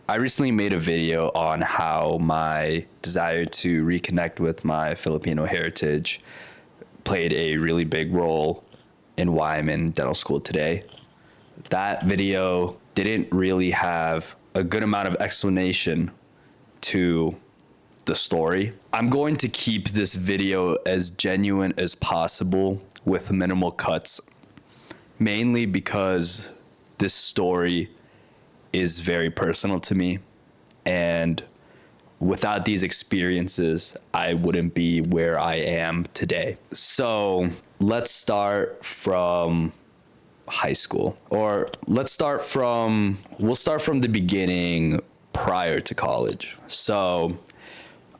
I recently made a video on how my desire to reconnect with my Filipino heritage played a really big role in why I'm in dental school today. That video didn't really have a good amount of explanation to the story. I'm going to keep this video as genuine as possible with minimal cuts, mainly because this story is very personal to me. And without these experiences, I wouldn't be where I am today. So let's start from high school, or we'll start from the beginning prior to college. So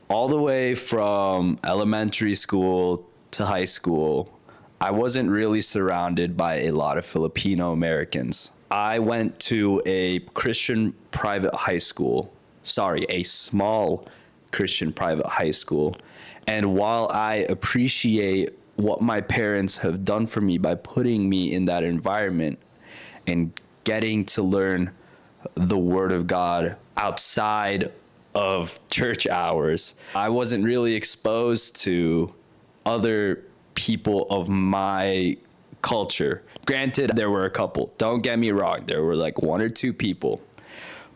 all the way from elementary school to high school, I wasn't really surrounded by a lot of Filipino Americans. I went to a Christian private high school, a small Christian private high school. And while I appreciate what my parents have done for me by putting me in that environment and getting to learn the Word of God outside of church hours, I wasn't really exposed to other people of my culture. Granted, there were a couple. Don't get me wrong. There were like one or two people.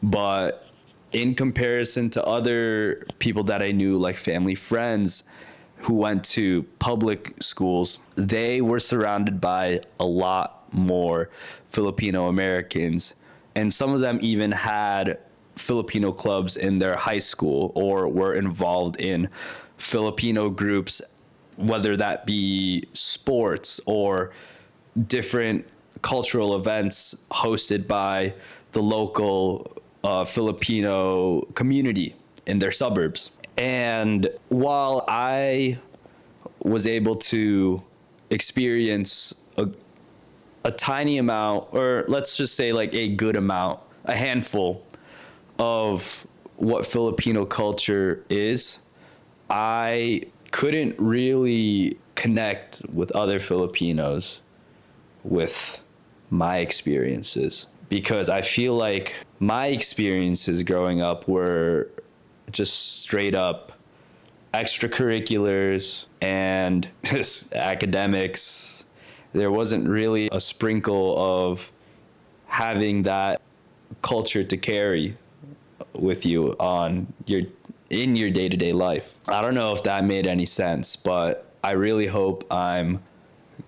But in comparison to other people that I knew, like family friends who went to public schools, they were surrounded by a lot more Filipino Americans. And some of them even had Filipino clubs in their high school or were involved in Filipino groups, whether that be sports or different cultural events hosted by the local Filipino community in their suburbs. And while I was able to experience a tiny amount, or let's just say like a good amount, a handful of what Filipino culture is, I couldn't really connect with other Filipinos with my experiences, because I feel like my experiences growing up were just straight up extracurriculars and just academics. There wasn't really a sprinkle of having that culture to carry with you in your day-to-day life. I don't know if that made any sense, but I really hope I'm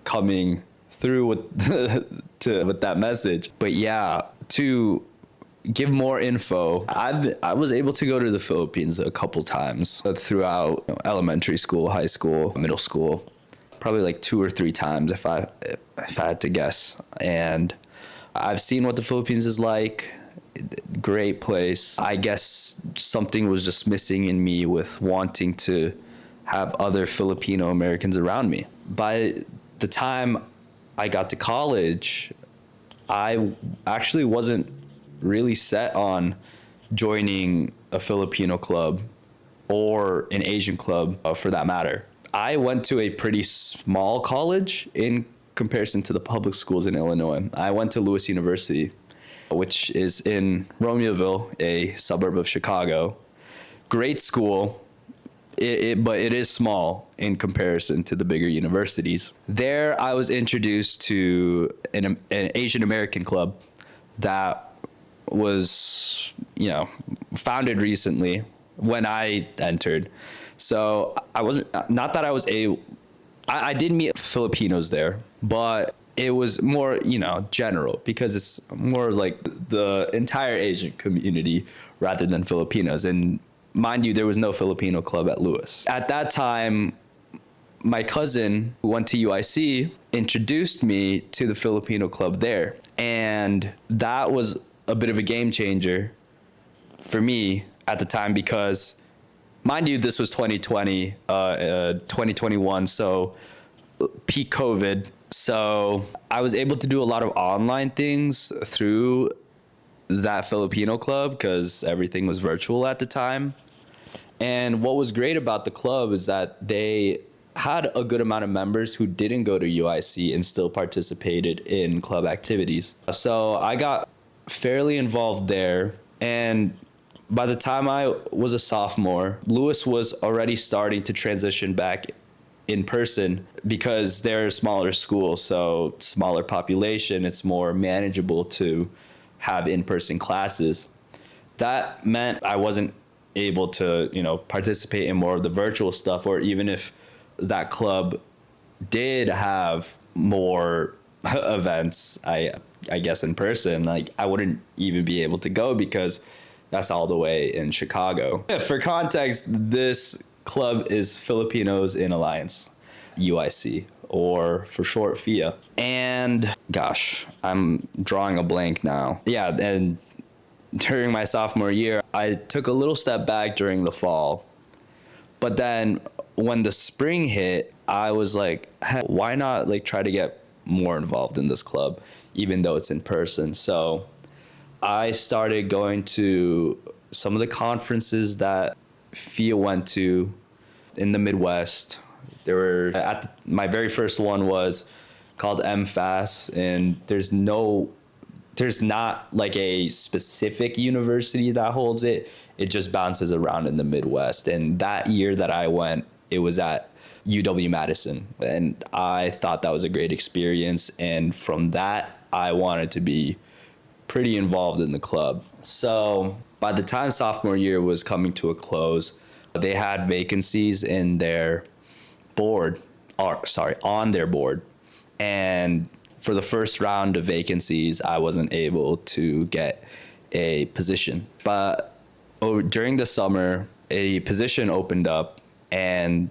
coming through with that message. But yeah, to give more info, I was able to go to the Philippines a couple times throughout elementary school, high school, middle school, probably like 2 or 3 times if I had to guess. And I've seen what the Philippines is like. Great place. I guess something was just missing in me with wanting to have other Filipino Americans around me. By the time I got to college, I actually wasn't really set on joining a Filipino club or an Asian club for that matter. I went to a pretty small college in comparison to the public schools in Illinois. I went to Lewis University, which is in Romeoville, a suburb of Chicago. Great school, but it is small in comparison to the bigger universities. There, I was introduced to an Asian American club that was, founded recently when I entered. So I wasn't, not that I was I did meet Filipinos there, but it was more, general, because it's more like the entire Asian community rather than Filipinos. And mind you, there was no Filipino club at Lewis. At that time, my cousin who went to UIC introduced me to the Filipino club there. And that was a bit of a game changer for me at the time, because mind you, this was 2020, 2021, so peak COVID. So I was able to do a lot of online things through that Filipino club because everything was virtual at the time. And what was great about the club is that they had a good amount of members who didn't go to UIC and still participated in club activities. So I got fairly involved there. And By the time I was a sophomore, Lewis was already starting to transition back in person because they're a smaller school, so smaller population, it's more manageable to have in-person classes. That meant I wasn't able to, participate in more of the virtual stuff, or even if that club did have more events, I guess in person, like I wouldn't even be able to go because that's all the way in Chicago. For context, this club is Filipinos in Alliance, UIC, or for short, FIA. And gosh, I'm drawing a blank now. Yeah, and during my sophomore year, I took a little step back during the fall. But then when the spring hit, I was like, hey, why not like try to get more involved in this club, even though it's in person? So I started going to some of the conferences that FIA went to in the Midwest. There were my very first one was called MFAS, and there's not like a specific university that holds it. It just bounces around in the Midwest. And that year that I went, it was at UW-Madison. And I thought that was a great experience. And from that, I wanted to be pretty involved in the club. So by the time sophomore year was coming to a close, they had vacancies in their on their board. And for the first round of vacancies, I wasn't able to get a position. But during the summer, a position opened up, and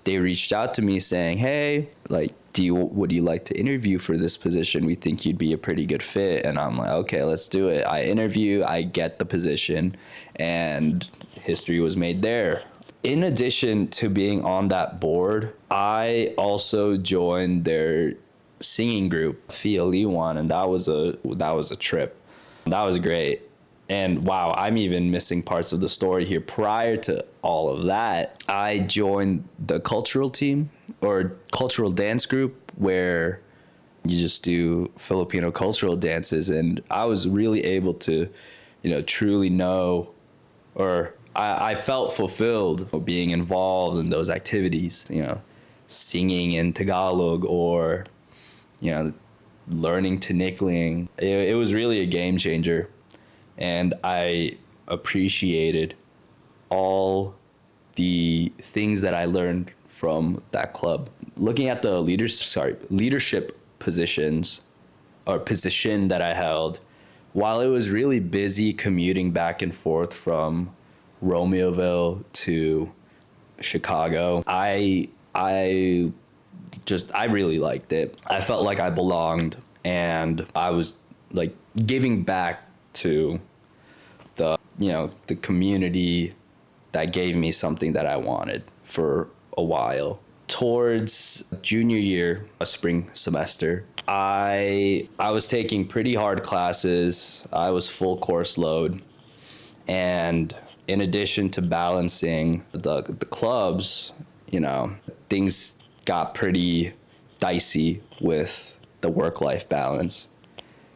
they reached out to me saying, hey, like, would you like to interview for this position? We think you'd be a pretty good fit. And I'm like, okay, let's do it. I interview, I get the position, and history was made there. In addition to being on that board, I also joined their singing group, Fia Liwan, and that was a trip. That was great. And wow, I'm even missing parts of the story here. Prior to all of that, I joined the cultural team or cultural dance group, where you just do Filipino cultural dances. And I was really able to, truly know, or I felt fulfilled being involved in those activities, singing in Tagalog, or, learning tinikling. It was really a game changer. And I appreciated all the things that I learned from that club. Looking at the leadership positions or position that I held, while it was really busy commuting back and forth from Romeoville to Chicago, I really liked it. I felt like I belonged, and I was like giving back to the community that gave me something that I wanted for a while. Towards junior year, a spring semester, I was taking pretty hard classes. I was full course load, and in addition to balancing the clubs, things got pretty dicey with the work-life balance.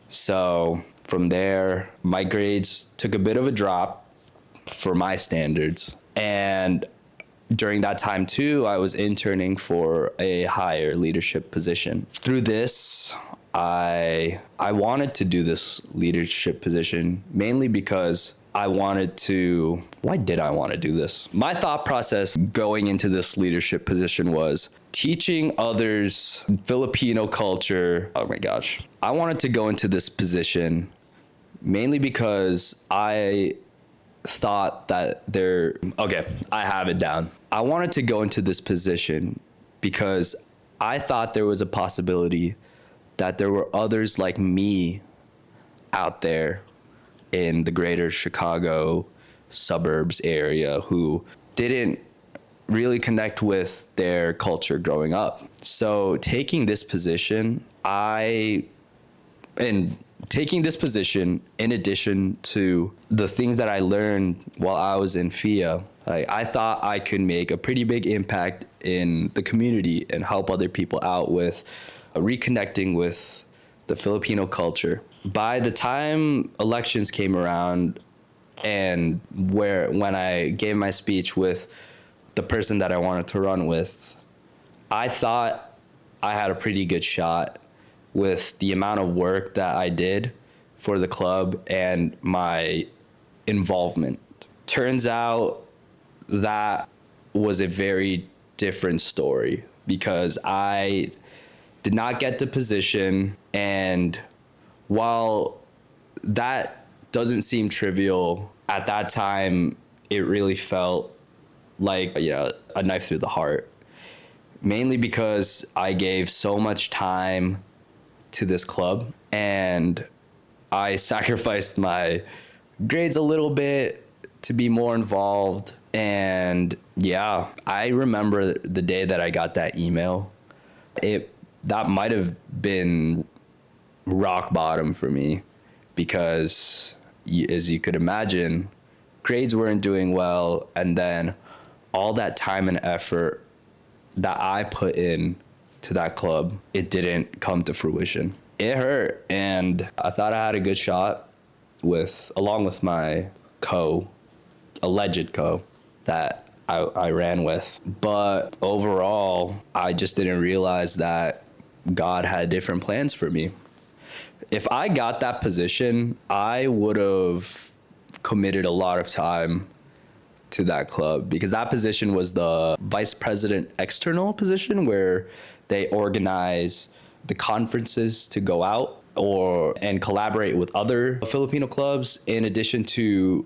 So from there, my grades took a bit of a drop for my standards. And during that time too, I was interning for a higher leadership position. Through this, I wanted to do this leadership position mainly because why did I want to do this? My thought process going into this leadership position was teaching others Filipino culture. Oh my gosh. I wanted to go into this position mainly because I thought that I have it down. I wanted to go into this position because I thought there was a possibility that there were others like me out there in the greater Chicago suburbs area who didn't really connect with their culture growing up. So taking this position, in addition to the things that I learned while I was in FIA, I thought I could make a pretty big impact in the community and help other people out with reconnecting with the Filipino culture. By the time elections came around, And when I gave my speech with the person that I wanted to run with, I thought I had a pretty good shot with the amount of work that I did for the club and my involvement. Turns out that was a very different story because I did not get the position. And while that doesn't seem trivial, at that time, it really felt like, a knife through the heart. Mainly because I gave so much time to this club and I sacrificed my grades a little bit to be more involved. And yeah, I remember the day that I got that email. That might have been rock bottom for me because, as you could imagine, grades weren't doing well, and then all that time and effort that I put in to that club, it didn't come to fruition. It hurt, and I thought I had a good shot along with my alleged co that I ran with. But overall, I just didn't realize that God had different plans for me. If I got that position, I would have committed a lot of time to that club because that position was the vice president external position where they organize the conferences to go out and collaborate with other Filipino clubs in addition to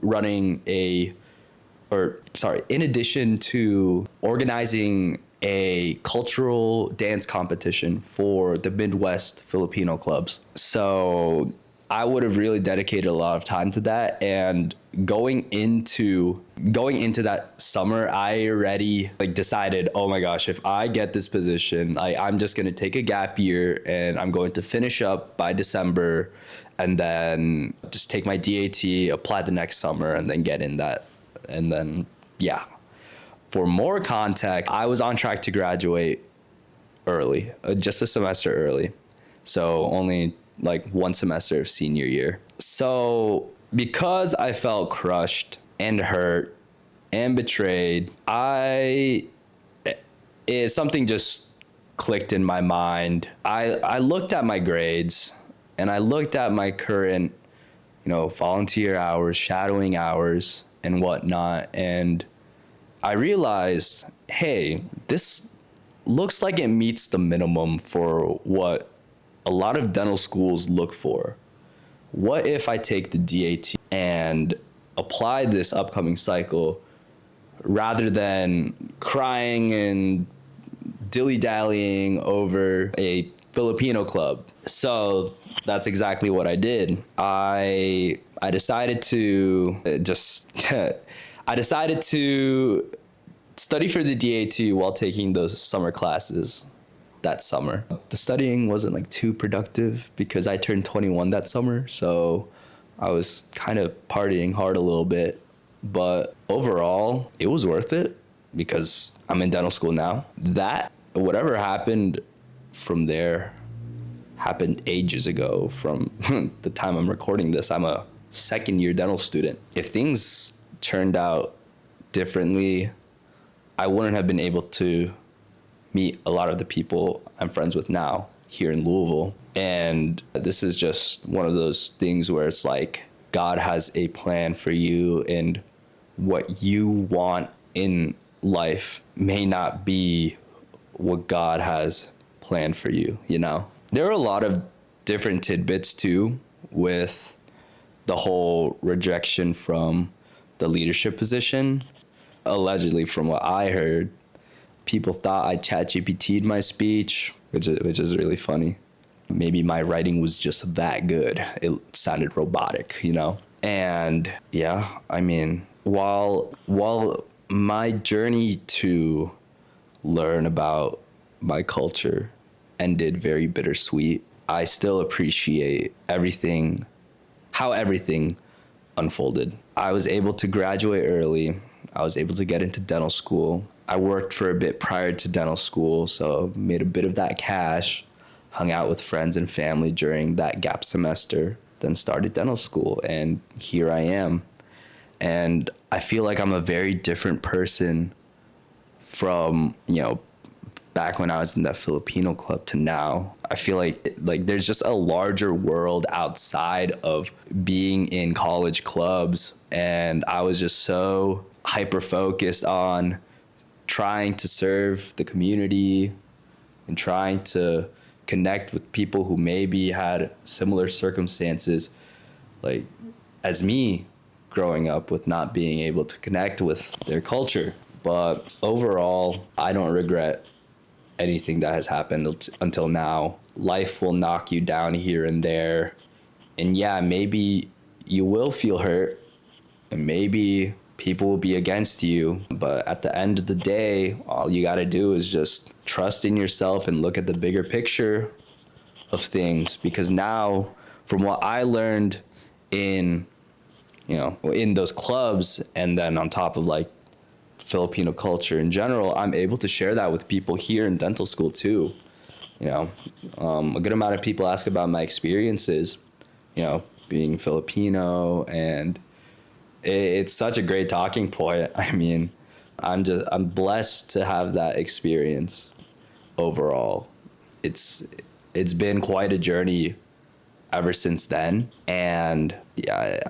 in addition to organizing a cultural dance competition for the Midwest Filipino clubs. So I would have really dedicated a lot of time to that. And going into that summer, I already decided, oh my gosh, if I get this position, I'm just going to take a gap year and I'm going to finish up by December and then just take my DAT, apply the next summer, and then get in that. And then, yeah. For more context, I was on track to graduate early, just a semester early. So only one semester of senior year. So because I felt crushed and hurt and betrayed, something just clicked in my mind. I looked at my grades and I looked at my current, volunteer hours, shadowing hours and whatnot. And I realized, hey, this looks like it meets the minimum for what a lot of dental schools look for. What if I take the DAT and apply this upcoming cycle rather than crying and dilly-dallying over a Filipino club? So that's exactly what I did. I decided to I decided to study for the DAT while taking those summer classes that summer. The studying wasn't too productive because I turned 21 that summer, so I was kind of partying hard a little bit. But overall, it was worth it because I'm in dental school now. Whatever happened from there happened ages ago from the time I'm recording this. I'm a second year dental student. If things turned out differently, I wouldn't have been able to meet a lot of the people I'm friends with now here in Louisville. And this is just one of those things where it's God has a plan for you, and what you want in life may not be what God has planned for you, There are a lot of different tidbits too with the whole rejection from the leadership position. Allegedly, from what I heard, people thought I ChatGPT'd my speech, which is really funny. Maybe my writing was just that good. It sounded robotic, And yeah, while my journey to learn about my culture ended very bittersweet, I still appreciate how everything unfolded. I was able to graduate early. I was able to get into dental school. I worked for a bit prior to dental school, so made a bit of that cash, hung out with friends and family during that gap semester, then started dental school, and here I am. And I feel like I'm a very different person from, back when I was in that Filipino club to now. I feel like there's just a larger world outside of being in college clubs, and I was just so hyper focused on trying to serve the community and trying to connect with people who maybe had similar circumstances like as me, growing up with not being able to connect with their culture. But overall, I don't regret anything that has happened until now. Life will knock you down here and there. And yeah, maybe you will feel hurt, and maybe people will be against you. But at the end of the day, all you got to do is just trust in yourself and look at the bigger picture of things. Because now, from what I learned in, in those clubs, and then on top of like Filipino culture in general, I'm able to share that with people here in dental school too. A good amount of people ask about my experiences, being Filipino, and it's such a great talking point. I mean, I'm blessed to have that experience overall. It's been quite a journey ever since then, and I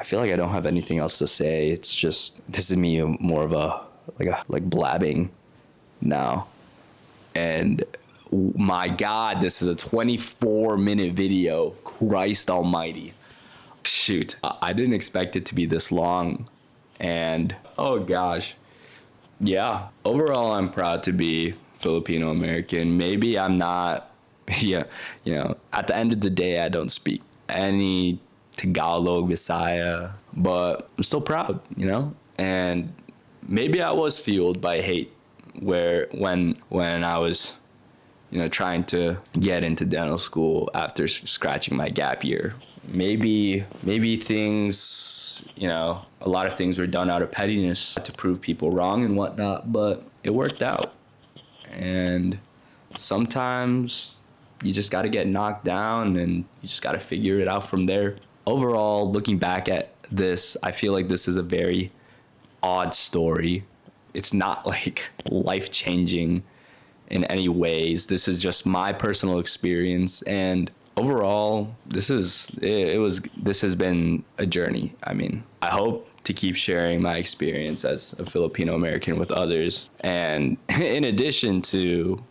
feel like I don't have anything else to say. It's just, this is me more of a blabbing now. And my God, this is a 24-minute video. Christ almighty. Shoot, I didn't expect it to be this long. And oh gosh. Yeah, overall, I'm proud to be Filipino American. Maybe I'm not, at the end of the day, I don't speak any Tagalog, Bisaya, but I'm still proud, and maybe I was fueled by hate when I was, trying to get into dental school after scratching my gap year. Maybe things, a lot of things were done out of pettiness to prove people wrong and whatnot, but it worked out. And sometimes you just got to get knocked down and you just got to figure it out from there. Overall, looking back at this, I feel like this is a very odd story. It's not like life-changing in any ways. This is just my personal experience, and overall, this has been a journey. I mean, I hope to keep sharing my experience as a Filipino American with others, and in addition to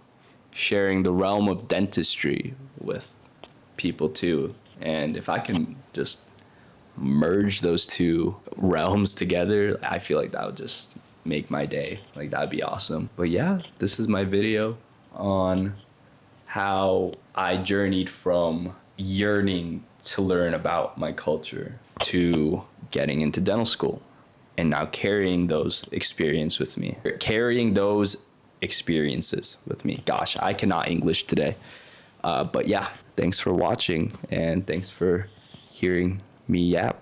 sharing the realm of dentistry with people too. And if I can just merge those two realms together, I feel like that would just make my day. Like, that'd be awesome. But yeah, this is my video on how I journeyed from yearning to learn about my culture to getting into dental school, and now carrying those experiences with me. Gosh, I cannot English today. But yeah, thanks for watching, and thanks for hearing me yap.